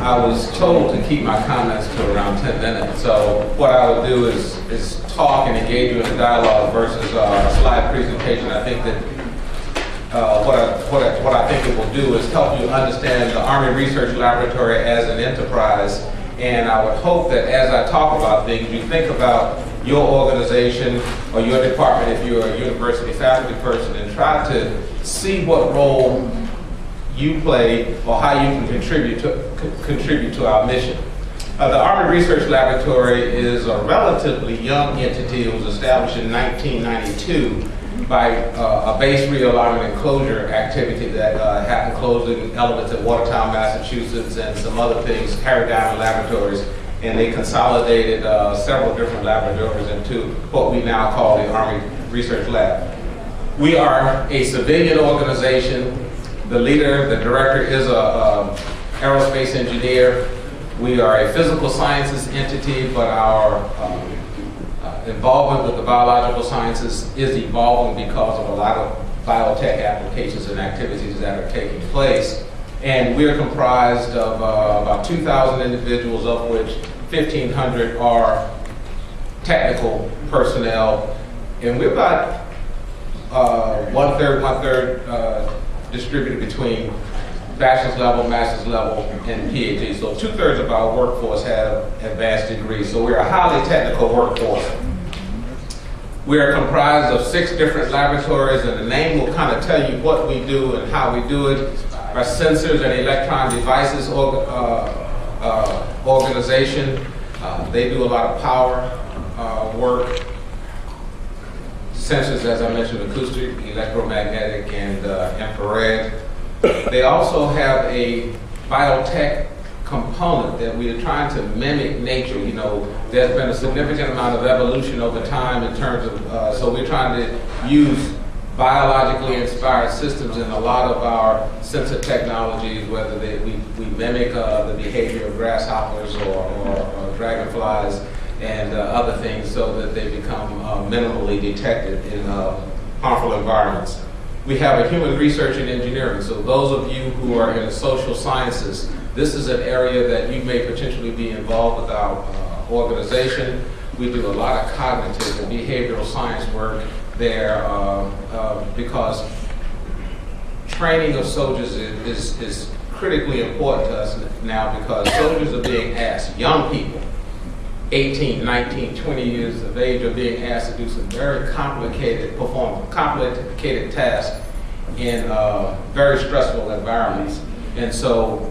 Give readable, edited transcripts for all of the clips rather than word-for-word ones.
I was told to keep my comments to around 10 minutes. So what I would do is talk and engage you in a dialogue versus a slide presentation. I think that what I think it will do is help you understand the Army Research Laboratory as an enterprise. And I would hope that as I talk about things, you think about your organization or your department if you're a university faculty person, and try to see what role you play or how you can contribute to our mission. The Army Research Laboratory is a relatively young entity. It was established in 1992 by a base realignment and closure activity that happened, closing elements at Watertown, Massachusetts, and some other things carried out in laboratories. And they consolidated several different laboratories into what we now call the Army Research Lab. We are a civilian organization. The leader, the director, is an aerospace engineer. We are a physical sciences entity, but our involvement with the biological sciences is evolving because of a lot of biotech applications and activities that are taking place. And we're comprised of about 2,000 individuals, of which 1,500 are technical personnel. And we're about one-third distributed between bachelor's level, master's level, and PhD. So 2/3 of our workforce have advanced degrees. So we're a highly technical workforce. We are comprised of 6 different laboratories, and the name will kind of tell you what we do and how we do it. Our sensors and electron devices organization, they do a lot of power work. Sensors, as I mentioned, acoustic, electromagnetic, and infrared. They also have a biotech component that we are trying to mimic nature. You know, there's been a significant amount of evolution over time in terms of, so we're trying to use biologically inspired systems in a lot of our sensor technologies, whether we mimic the behavior of grasshoppers or dragonflies and other things, so that they become minimally detected in harmful environments. We have a human research and engineering. So those of you who are in the social sciences, this is an area that you may potentially be involved with our organization. We do a lot of cognitive and behavioral science work there because training of soldiers is critically important to us now, because soldiers are being asked, young people, 18, 19, 20 years of age, are being asked to do some very perform complicated tasks in very stressful environments. And so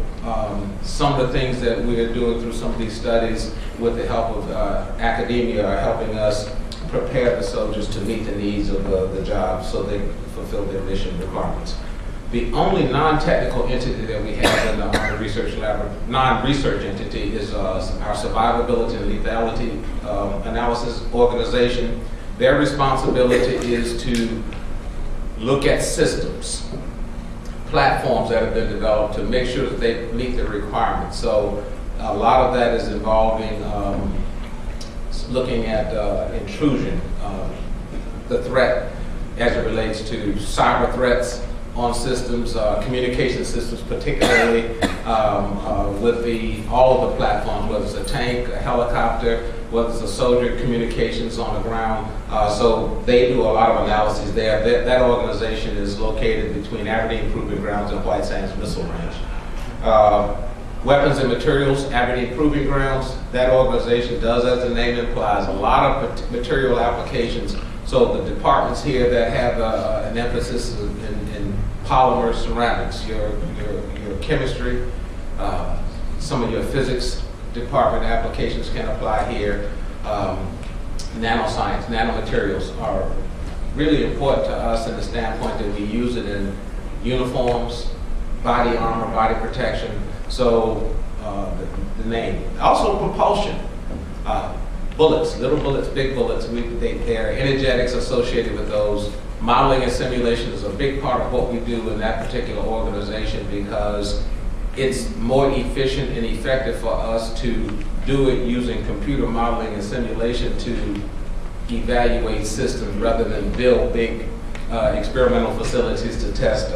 some of the things that we are doing through some of these studies with the help of academia are helping us prepare the soldiers to meet the needs of the job so they fulfill their mission requirements. The only non-technical entity that we have in the Army Research Lab, non-research entity, is our survivability and lethality analysis organization. Their responsibility is to look at systems, platforms that have been developed to make sure that they meet the requirements. So a lot of that is involving looking at intrusion, the threat as it relates to cyber threats on systems, communication systems, particularly with all of the platforms, whether it's a tank, a helicopter, whether it's a soldier communications on the ground. So they do a lot of analysis there. That organization is located between Aberdeen Proving Grounds and White Sands Missile Range. Weapons and Materials, Aberdeen Proving Grounds, that organization does, as the name implies, a lot of material applications. So the departments here that have an emphasis in polymer ceramics, your chemistry, some of your physics department applications can apply here. Nanoscience, nanomaterials are really important to us in the standpoint that we use it in uniforms, body armor, body protection. So the name. Also propulsion. Bullets, little bullets, big bullets, there are energetics associated with those. Modeling and simulation is a big part of what we do in that particular organization, because it's more efficient and effective for us to do it using computer modeling and simulation to evaluate systems rather than build big experimental facilities to test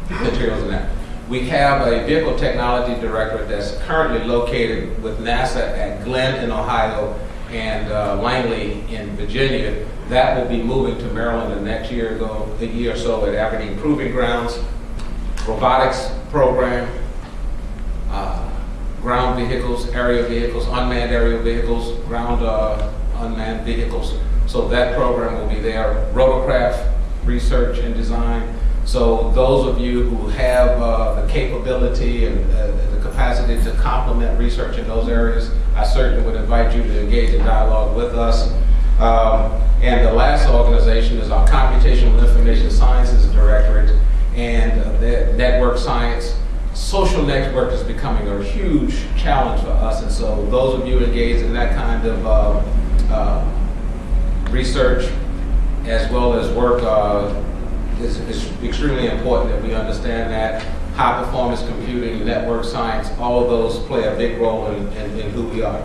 materials and that. We have a vehicle technology director that's currently located with NASA at Glenn in Ohio and Langley in Virginia. That will be moving to Maryland the next year or so at Aberdeen Proving Grounds. Robotics program, ground vehicles, aerial vehicles, unmanned aerial vehicles, ground unmanned vehicles. So that program will be there. Rotorcraft research and design. So those of you who have the capability and the capacity to complement research in those areas, I certainly would invite you to engage in dialogue with us. And the last organization is our Computational Information Sciences Directorate and the network science. Social network is becoming a huge challenge for us, and so those of you engaged in that kind of research as well as work is extremely important that we understand that. High performance computing, network science, all of those play a big role in who we are.